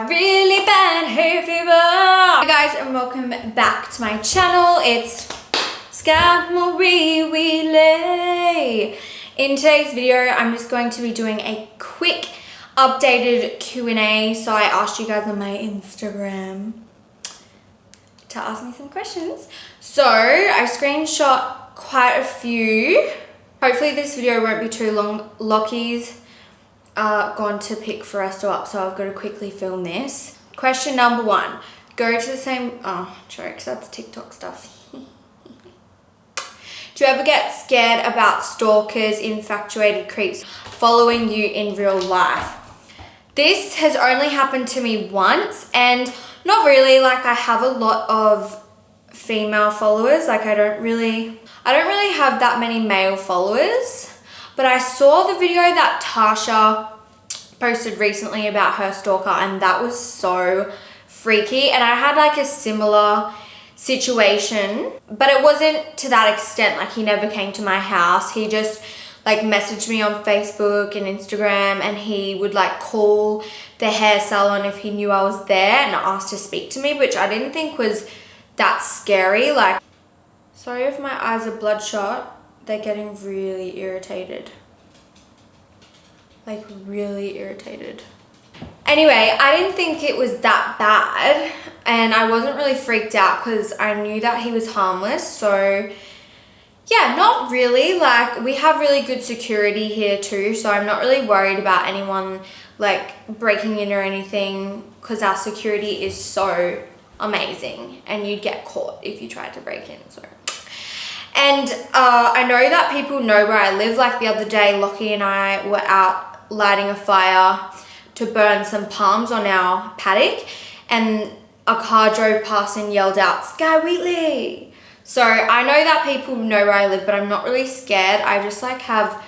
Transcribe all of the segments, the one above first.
got really bad hair fever. Hi guys, and welcome back to my channel. It's skyewheatleymanagement. In today's video, I'm just going to be doing a quick updated Q&A. So I asked you guys on my Instagram to ask me some questions. So I screenshot quite a few. Hopefully this video won't be too long. Lockie's gone to pick Foresto up, so I've got to quickly film this. Question number 1. Go to the same... Oh, jokes, that's TikTok stuff. Do you ever get scared about stalkers, infatuated creeps following you in real life? This has only happened to me once, and not really. Like, I have a lot of female followers. Like, I don't really have that many male followers. But I saw the video that Tasha posted recently about her stalker, and that was so freaky. And I had like a similar situation, but it wasn't to that extent. Like, he never came to my house. He just like messaged me on Facebook and Instagram, and he would like call the hair salon if he knew I was there and asked to speak to me, which I didn't think was that scary. Like, sorry if my eyes are bloodshot. They're getting really irritated. Like, really irritated. Anyway, I didn't think it was that bad, and I wasn't really freaked out because I knew that he was harmless. So yeah, not really. Like, we have really good security here too, so I'm not really worried about anyone like breaking in or anything, because our security is so amazing, and you'd get caught if you tried to break in. So, and I know that people know where I live. Like, the other day, Lockie and I were out lighting a fire to burn some palms on our paddock, and a car drove past and yelled out, "Sky Wheatley!" So I know that people know where I live, but I'm not really scared. I just like have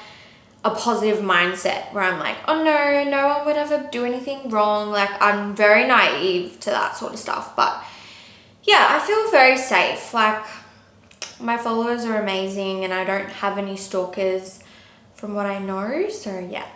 a positive mindset where I'm like, oh no, no one would ever do anything wrong. Like, I'm very naive to that sort of stuff. But yeah, I feel very safe. Like, my followers are amazing, and I don't have any stalkers from what I know. So yeah.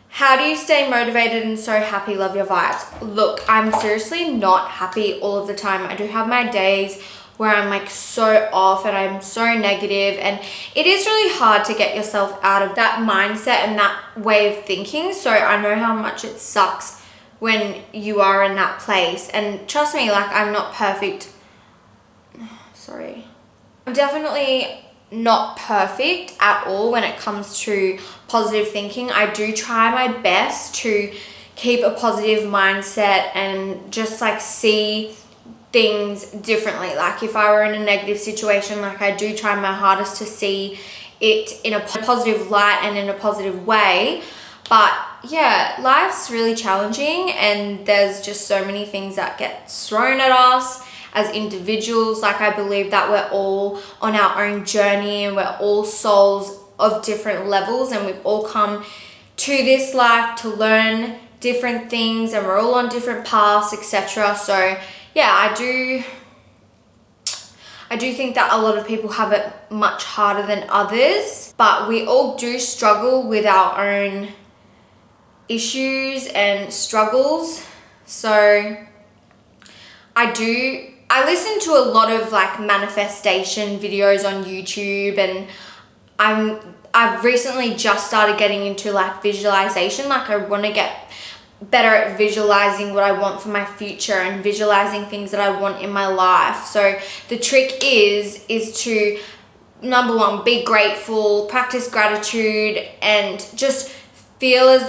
How do you stay motivated and so happy? Love your vibes. Look, I'm seriously not happy all of the time. I do have my days where I'm like so off and I'm so negative, and it is really hard to get yourself out of that mindset and that way of thinking. So I know how much it sucks when you are in that place, and trust me, like, I'm not perfect. Sorry. I'm definitely not perfect at all when it comes to positive thinking. I do try my best to keep a positive mindset and just like see things differently. Like, if I were in a negative situation, like, I do try my hardest to see it in a positive light and in a positive way. But yeah, life's really challenging, and there's just so many things that get thrown at us as individuals. Like, I believe that we're all on our own journey, and we're all souls of different levels, and we've all come to this life to learn different things, and we're all on different paths, etc. So yeah, I do think that a lot of people have it much harder than others, but we all do struggle with our own issues and struggles. So I listen to a lot of like manifestation videos on YouTube, and I've recently just started getting into like visualization. Like, I want to get better at visualizing what I want for my future and visualizing things that I want in my life. So the trick is to, number 1, be grateful, practice gratitude, and just feel and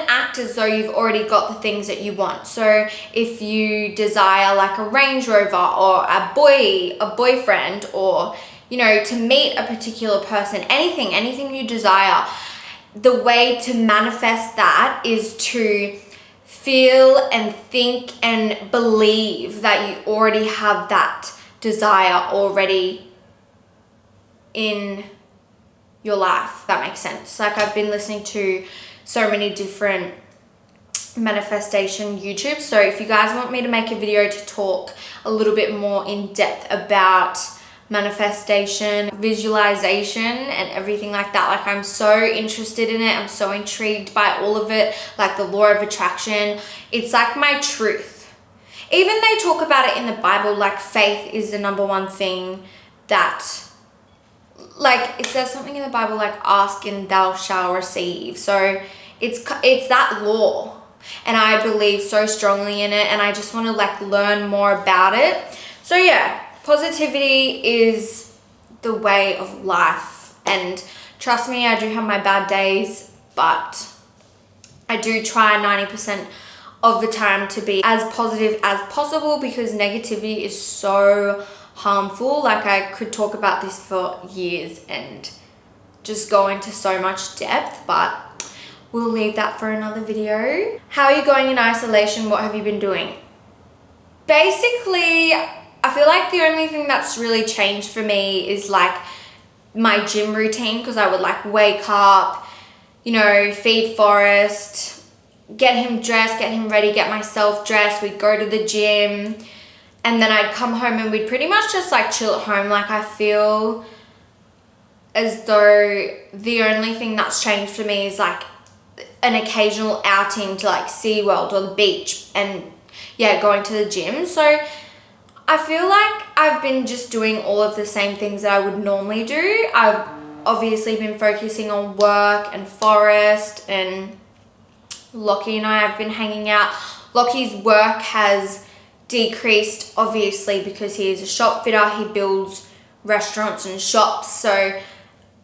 act as though you've already got the things that you want. So if you desire like a Range Rover, or a boyfriend, or, you know, to meet a particular person, anything you desire, the way to manifest that is to feel and think and believe that you already have that desire already in your life. That makes sense. Like, I've been listening to so many different manifestation YouTubes. So if you guys want me to make a video to talk a little bit more in depth about manifestation, visualization, and everything like that. Like, I'm so interested in it. I'm so intrigued by all of it, like the law of attraction. It's like my truth. Even they talk about it in the Bible, like faith is the number one thing that, like, it says something in the Bible like ask and thou shalt receive. So it's that law, and I believe so strongly in it, and I just want to like learn more about it. So yeah, positivity is the way of life, and trust me, I do have my bad days, but I do try 90% of the time to be as positive as possible, because negativity is so harmful. Like, I could talk about this for years and just go into so much depth, but we'll leave that for another video. How are you going in isolation? What have you been doing? Basically, I feel like the only thing that's really changed for me is like my gym routine, because I would like wake up, you know, feed Forrest, get him dressed, get him ready, get myself dressed, we'd go to the gym, and then I'd come home and we'd pretty much just like chill at home. Like, I feel as though the only thing that's changed for me is like an occasional outing to like SeaWorld or the beach, and yeah, going to the gym. So I feel like I've been just doing all of the same things that I would normally do. I've obviously been focusing on work and Forrest, and Lockie and I have been hanging out. Lockie's work has decreased, obviously, because he is a shop fitter. He builds restaurants and shops. So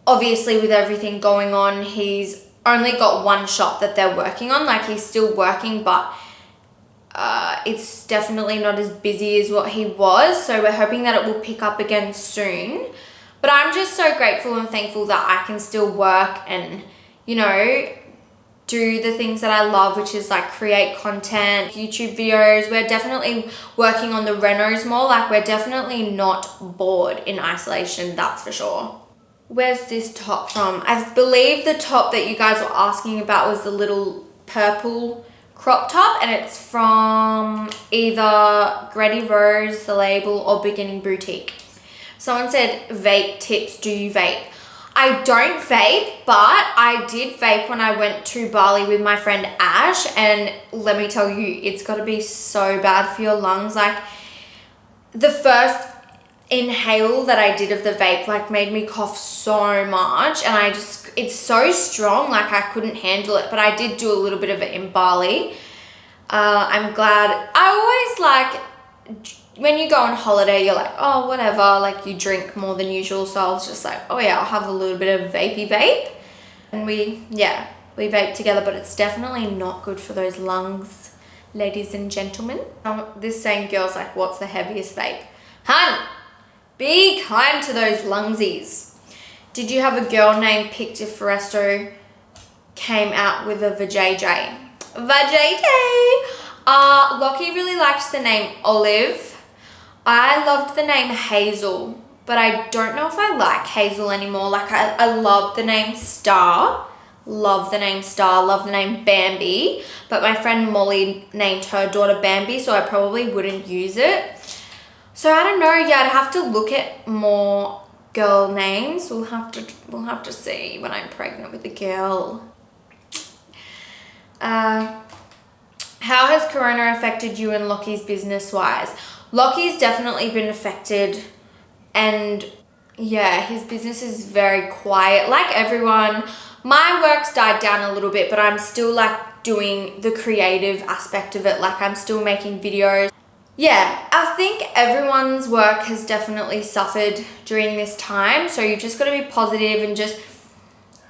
obviously with everything going on, he's only got one shop that they're working on. Like, he's still working, but it's definitely not as busy as what he was. So we're hoping that it will pick up again soon. But I'm just so grateful and thankful that I can still work and, you know, do the things that I love, which is like create content, YouTube videos. We're definitely working on the renos more. Like, we're definitely not bored in isolation, that's for sure. Where's this top from? I believe the top that you guys were asking about was the little purple crop top, and it's from either Grady Rose, the label, or Beginning Boutique. Someone said vape tips. Do you vape? I don't vape, but I did vape when I went to Bali with my friend Ash, and let me tell you, it's got to be so bad for your lungs. Like, the first inhale that I did of the vape like made me cough so much, and it's so strong, like I couldn't handle it. But I did do a little bit of it in Bali. I'm glad. I always like, when you go on holiday, you're like, oh, whatever, like you drink more than usual. So I was just like, oh yeah, I'll have a little bit of vapey vape. And we vape together, but it's definitely not good for those lungs, ladies and gentlemen. This same girl's like, what's the heaviest vape? Hun, be kind to those lungsies. Did you have a girl name picked if Foresto came out with a vajayjay? Vajayjay! Lockie really liked the name Olive. I loved the name Hazel, but I don't know if I like Hazel anymore. Like, I love the name Star. Love the name Star. Love the name Bambi. But my friend Molly named her daughter Bambi, so I probably wouldn't use it. So I don't know. Yeah, I'd have to look at more girl names. We'll have to see when I'm pregnant with a girl. How has Corona affected you and Lockie's business-wise? Lockie's definitely been affected, and yeah, his business is very quiet. Like everyone, my work's died down a little bit, but I'm still like doing the creative aspect of it. Like, I'm still making videos. Yeah, I think everyone's work has definitely suffered during this time. So you've just got to be positive and just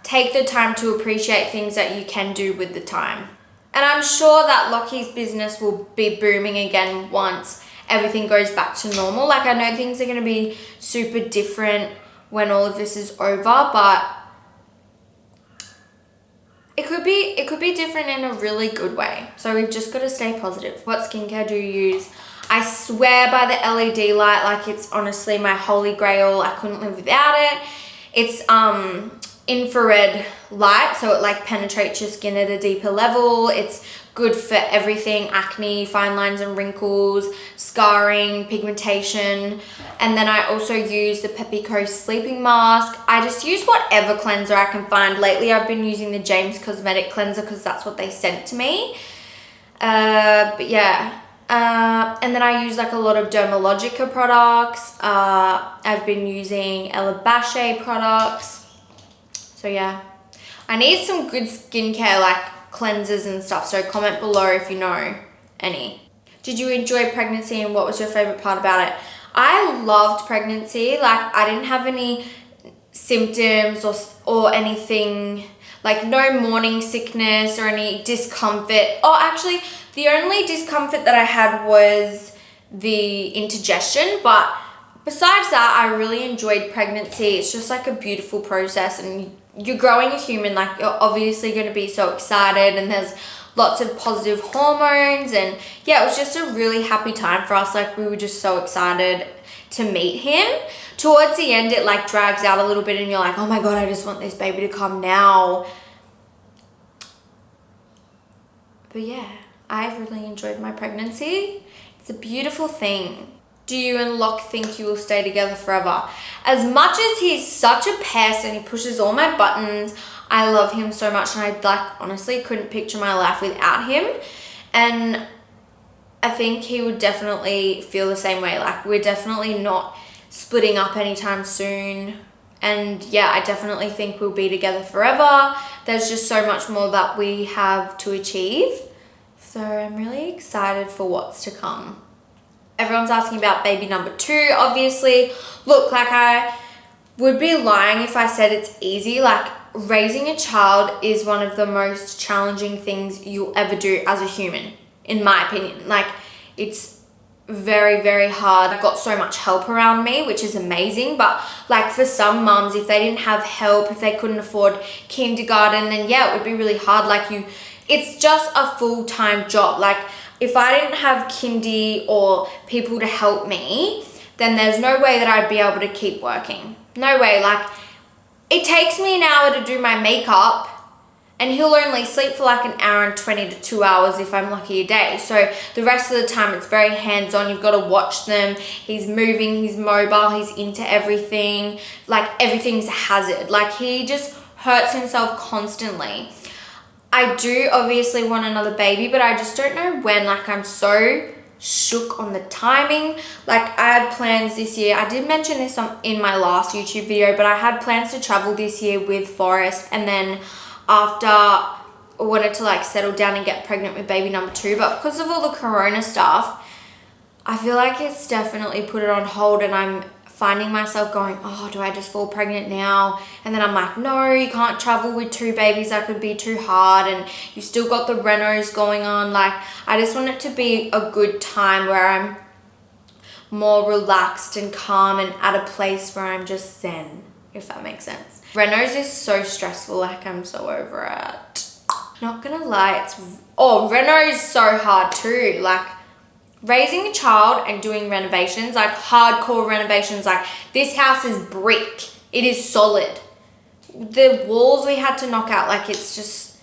take the time to appreciate things that you can do with the time. And I'm sure that Lockie's business will be booming again once everything goes back to normal. Like, I know things are going to be super different when all of this is over, but it could be different in a really good way. So we've just got to stay positive. What skincare do you use? I swear by the LED light. Like, it's honestly my holy grail. I couldn't live without it. It's infrared light, so it like penetrates your skin at a deeper level. It's good for everything: acne, fine lines and wrinkles, scarring, pigmentation. And then I also use the PeppiCo sleeping mask. I just use whatever cleanser I can find. Lately I've been using the James Cosmetic cleanser because that's what they sent to me. But yeah. And then I use like a lot of Dermalogica products. I've been using Ella Bache products. So yeah, I need some good skincare like cleansers and stuff. So comment below if you know any. Did you enjoy pregnancy and what was your favorite part about it? I loved pregnancy. Like I didn't have any symptoms or anything, like no morning sickness or any discomfort. Oh, actually the only discomfort that I had was the indigestion, but besides that, I really enjoyed pregnancy. It's just like a beautiful process, and you're growing a human, like you're obviously going to be so excited, and there's lots of positive hormones, and yeah, it was just a really happy time for us. Like we were just so excited to meet him. Towards the end, it like drags out a little bit and you're like, oh my God, I just want this baby to come now. But yeah, I've really enjoyed my pregnancy. It's a beautiful thing. Do you and Locke think you will stay together forever? As much as he's such a pest and he pushes all my buttons, I love him so much, and I like honestly couldn't picture my life without him. And I think he would definitely feel the same way. Like we're definitely not splitting up anytime soon. And yeah, I definitely think we'll be together forever. There's just so much more that we have to achieve. So I'm really excited for what's to come. Everyone's asking about baby number 2, obviously. Look, like I would be lying if I said it's easy. Like raising a child is one of the most challenging things you'll ever do as a human, in my opinion. Like it's very, very hard. I've got so much help around me, which is amazing. But like for some mums, if they didn't have help, if they couldn't afford kindergarten, then yeah, it would be really hard. Like it's just a full-time job. Like if I didn't have kindy or people to help me, then there's no way that I'd be able to keep working. No way. Like it takes me an hour to do my makeup, and he'll only sleep for like an hour and 20 to 2 hours if I'm lucky a day. So the rest of the time it's very hands-on. You've got to watch them. He's moving, he's mobile, he's into everything. Like everything's a hazard. Like he just hurts himself constantly. I do obviously want another baby, but I just don't know when. Like I'm so shook on the timing. Like I had plans this year. I did mention this in my last YouTube video, but I had plans to travel this year with Forrest, and then after I wanted to like settle down and get pregnant with baby number 2, but because of all the corona stuff, I feel like it's definitely put it on hold, and I'm finding myself going, oh, do I just fall pregnant now? And then I'm like, no, you can't travel with 2 babies. That could be too hard, and you still got the renos going on. Like I just want it to be a good time where I'm more relaxed and calm and at a place where I'm just zen, if that makes sense. Renos is so stressful. Like I'm so over it. Not gonna lie, Reno is so hard too. Like raising a child and doing renovations, like hardcore renovations. Like this house is brick. It is solid. The walls we had to knock out. Like it's just,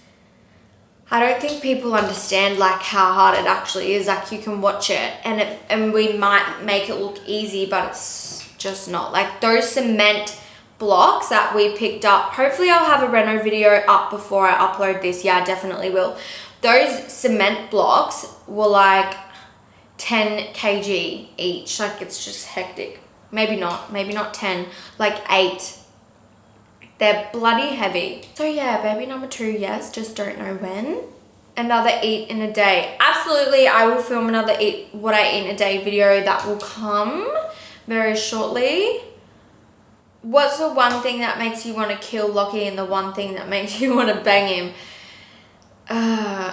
I don't think people understand like how hard it actually is. Like you can watch it and we might make it look easy, but it's just not. Like those cement blocks that we picked up, hopefully I'll have a reno video up before I upload this. Yeah, I definitely will. Those cement blocks were like 10 kg each. Like it's just hectic. Maybe not 10, like 8. They're bloody heavy. So yeah, baby number 2, yes, just don't know when. Another eat in a day. Absolutely, I will film another what I eat in a day video. That will come very shortly. What's the one thing that makes you want to kill Lockie and the one thing that makes you want to bang him?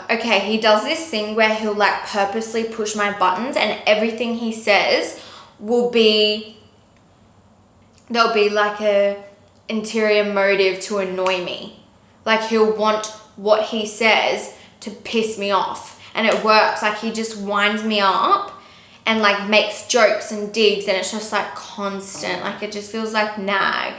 Okay, he does this thing where he'll like purposely push my buttons, and everything he says will be, there'll be like a interior motive to annoy me. Like he'll want what he says to piss me off, and it works. Like he just winds me up and like makes jokes and digs, and it's just like constant. Like it just feels like nag.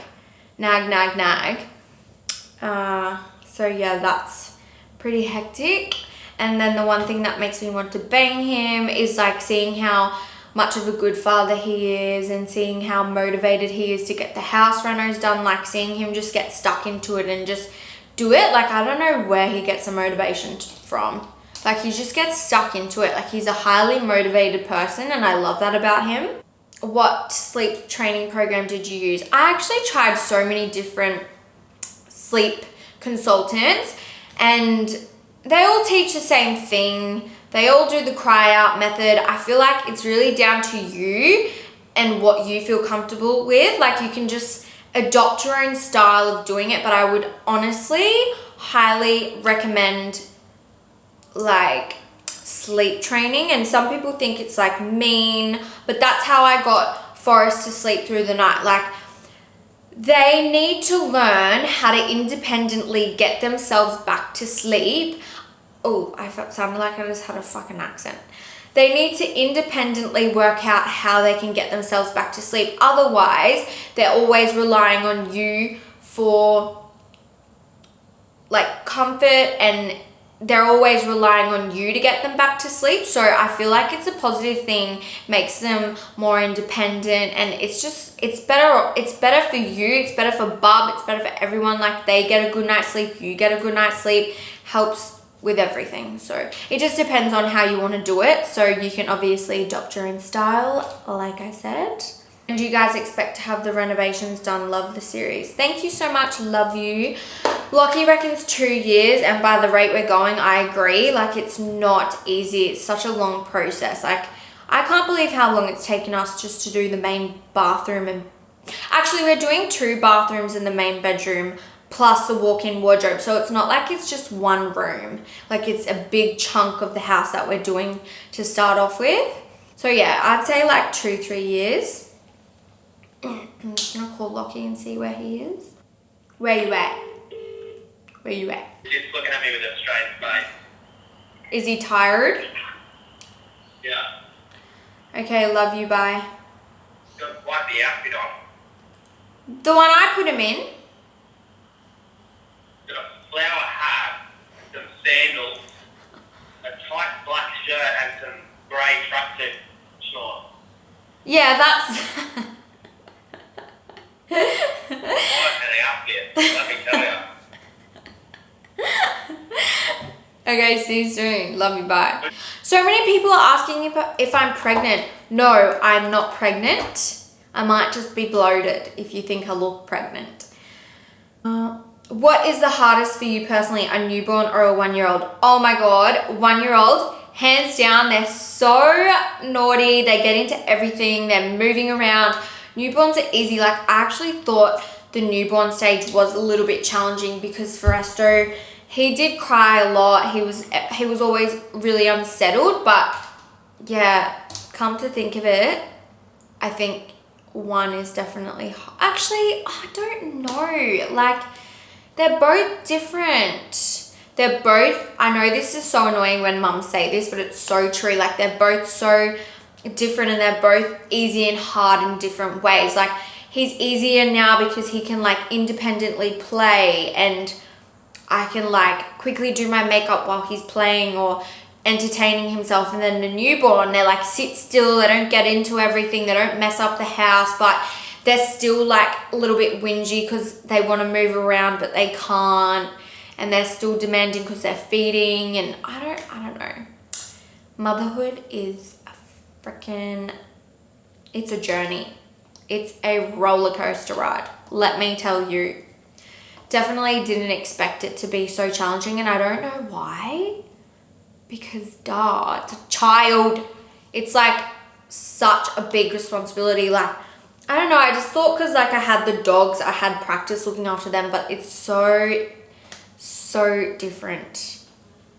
So yeah, that's pretty hectic. And then the one thing that makes me want to bang him is like seeing how much of a good father he is and seeing how motivated he is to get the house renos done, like seeing him just get stuck into it and just do it. Like, I don't know where he gets the motivation from. Like, he just gets stuck into it. Like, he's a highly motivated person and I love that about him. What sleep training program did you use? I actually tried so many different sleep consultants and they all teach the same thing. They all do the cry out method. I feel like it's really down to you and what you feel comfortable with. Like, you can just adopt your own style of doing it, but I would honestly highly recommend like sleep training. And some people think it's like mean, but that's how I got Forrest to sleep through the night. Like, they need to learn how to independently get themselves back to sleep. Oh, I sounded like I just had a fucking accent. They need to independently work out how they can get themselves back to sleep. Otherwise, they're always relying on you for like comfort, and they're always relying on you to get them back to sleep. So I feel like it's a positive thing, makes them more independent, and it's better for you, it's better for Bub, it's better for everyone. Like, they get a good night's sleep, you get a good night's sleep, helps with everything. So it just depends on how you want to do it. So you can obviously adopt your own style, like I said. And you guys expect to have the renovations done. Love the series. Thank you so much. Love you. Lockie reckons 2 years, and by the rate we're going, I agree. Like, it's not easy. It's such a long process. Like, I can't believe how long it's taken us just to do the main bathroom. And actually, we're doing 2 bathrooms in the main bedroom plus the walk-in wardrobe. So it's not like it's just one room. Like, it's a big chunk of the house that we're doing to start off with. So yeah, I'd say like 2-3 years. I'm just gonna call Lockie and see where he is. Where you at? Where you at? He's looking at me with a strange face. Is he tired? Yeah. Okay, love you, bye. Got wipe the outfit on. The one I put him in? Got a flower hat, some sandals, a tight black shirt and some grey tracksuit shorts. Yeah, that's... Quite an outfit, let me tell you. Okay, see you soon. Love you, bye. So many people are asking if I'm pregnant. No, I'm not pregnant. I might just be bloated if you think I look pregnant. What is the hardest for you personally, a newborn or a 1-year-old? Oh my God, 1-year-old, hands down, they're so naughty. They get into everything. They're moving around. Newborns are easy. Like, I actually thought the newborn stage was a little bit challenging because Foresto, he did cry a lot. He was always really unsettled, but yeah, come to think of it, I think 1 is definitely, actually, I don't know. Like, they're both different. They're both, I know this is so annoying when mums say this, but it's so true. Like, they're both so different and they're both easy and hard in different ways. Like, he's easier now because he can like independently play, and I can like quickly do my makeup while he's playing or entertaining himself. And then the newborn, they like sit still, they don't get into everything, they don't mess up the house, but they're still like a little bit whingy because they want to move around but they can't, and they're still demanding because they're feeding. And I don't know. Motherhood is a freaking, it's a journey. It's a roller coaster ride, let me tell you. Definitely didn't expect it to be so challenging, and I don't know why. Because duh, it's a child. It's like such a big responsibility. Like, I don't know, I just thought because like I had the dogs, I had practice looking after them, but it's so different.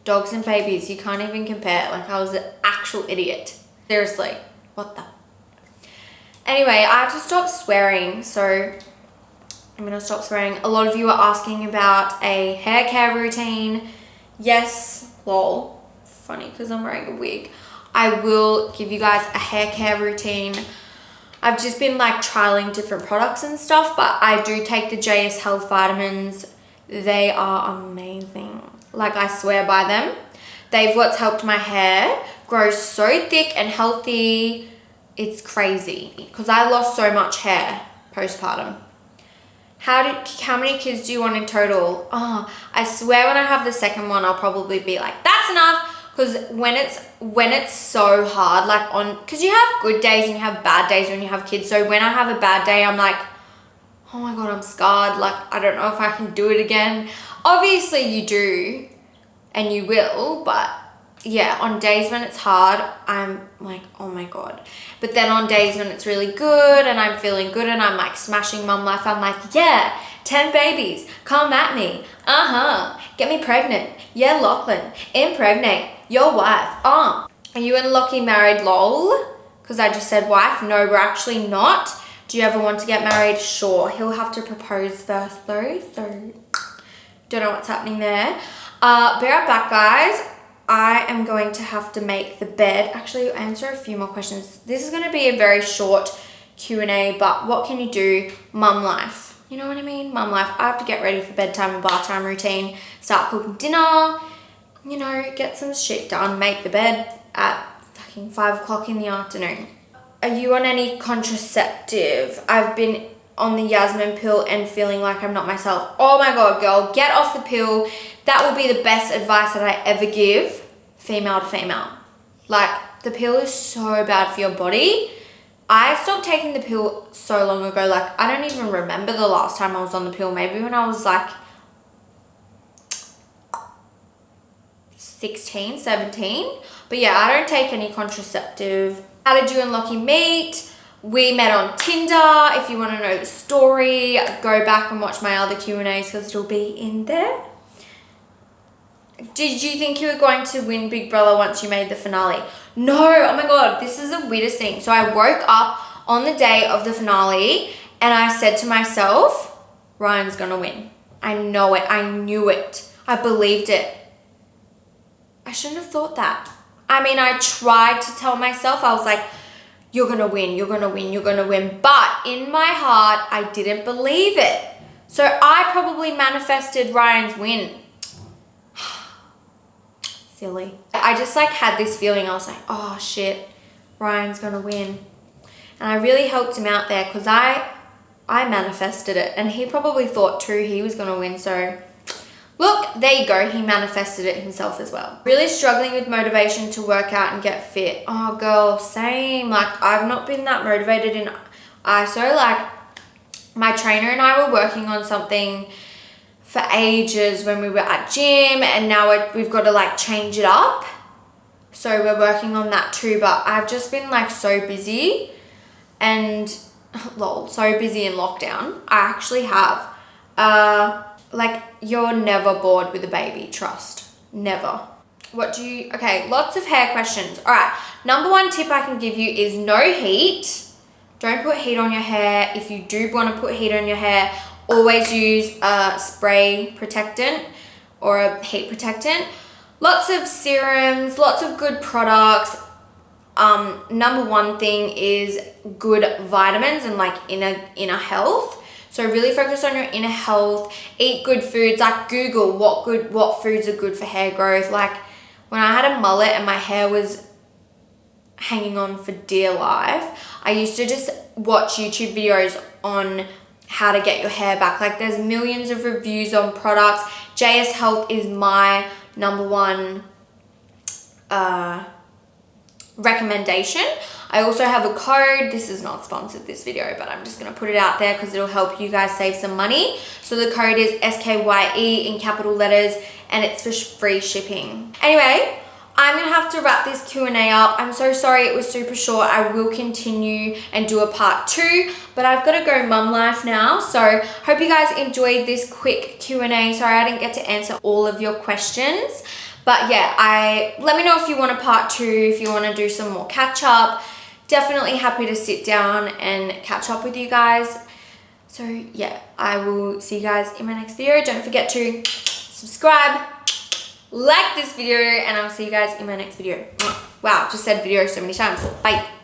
Dogs and babies, you can't even compare. Like, I was an actual idiot. Seriously, what the? Anyway, I have to stop swearing, so I'm gonna stop swearing. A lot of you are asking about a hair care routine. Yes, lol. Funny because I'm wearing a wig. I will give you guys a hair care routine. I've just been like trialing different products and stuff, but I do take the JS Health vitamins. They are amazing. Like, I swear by them. They've what's helped my hair grow so thick and healthy. It's crazy because I lost so much hair postpartum. How many kids do you want in total? Oh, I swear when I have the second one, I'll probably be like, that's enough. Because when it's so hard, like because you have good days and you have bad days when you have kids. So when I have a bad day, I'm like, oh my God, I'm scarred. Like, I don't know if I can do it again. Obviously you do and you will, but yeah, on days when it's hard, I'm like, oh my God. But then on days when it's really good and I'm feeling good and I'm like smashing mum life, I'm like, yeah, 10 babies, come at me. Get me pregnant. Yeah, Lachlan, impregnate your wife. Are you and Lockie married, lol? Because I just said wife. No, we're actually not. Do you ever want to get married? Sure. He'll have to propose first though, so don't know what's happening there. Be right back, guys. I am going to have to make the bed. Actually, answer a few more questions. This is going to be a very short Q&A, but what can you do? Mum life. You know what I mean? Mum life. I have to get ready for bedtime and bath time routine, start cooking dinner, you know, get some shit done, make the bed at fucking 5 o'clock in the afternoon. Are you on any contraceptive? I've been on the Yasmin pill and feeling like I'm not myself. Oh my God, girl, get off the pill. That will be the best advice that I ever give, female to female. Like, the pill is so bad for your body. I stopped taking the pill so long ago. Like, I don't even remember the last time I was on the pill. Maybe when I was like 16, 17. But yeah, I don't take any contraceptive. How did you and Lockie meet? We met on Tinder. If you want to know the story, go back and watch my other Q&As because it'll be in there. Did you think you were going to win Big Brother once you made the finale? No, oh my God, this is the weirdest thing. So I woke up on the day of the finale and I said to myself, Ryan's gonna win. I know it, I knew it, I believed it. I shouldn't have thought that. I mean, I tried to tell myself, I was like, you're gonna win, you're gonna win, you're gonna win. But in my heart, I didn't believe it. So I probably manifested Ryan's win. Silly. I just like had this feeling. I was like, oh shit, Ryan's gonna win. And I really helped him out there because I manifested it. And he probably thought too he was gonna win. So look, there you go. He manifested it himself as well. Really struggling with motivation to work out and get fit. Oh girl, same. Like, I've not been that motivated in ISO. Like, my trainer and I were working on something for ages when we were at gym, and now we've got to like change it up. So we're working on that too, but I've just been like so busy and lol, so busy in lockdown. I actually have. Like, you're never bored with a baby, trust. Never. Okay, lots of hair questions. All right, number one tip I can give you is no heat. Don't put heat on your hair. If you do want to put heat on your hair, always use a spray protectant or a heat protectant. Lots of serums, lots of good products. Number one thing is good vitamins and like inner health. So really focus on your inner health. Eat good foods. Like, Google what foods are good for hair growth. Like, when I had a mullet and my hair was hanging on for dear life, I used to just watch YouTube videos on how to get your hair back. Like, there's millions of reviews on products. JS Health is my number one recommendation. I also have a code. This is not sponsored, this video, but I'm just going to put it out there because it'll help you guys save some money. So the code is SKYE in capital letters, and it's for free shipping. Anyway, I'm going to have to wrap this Q&A up. I'm so sorry it was super short. I will continue and do a part 2, but I've got to go mum life now. So hope you guys enjoyed this quick Q&A. Sorry I didn't get to answer all of your questions. But yeah, let me know if you want a part 2, if you want to do some more catch up. Definitely happy to sit down and catch up with you guys. So yeah, I will see you guys in my next video. Don't forget to subscribe, like this video, and I'll see you guys in my next video. Wow, just said video so many times. Bye.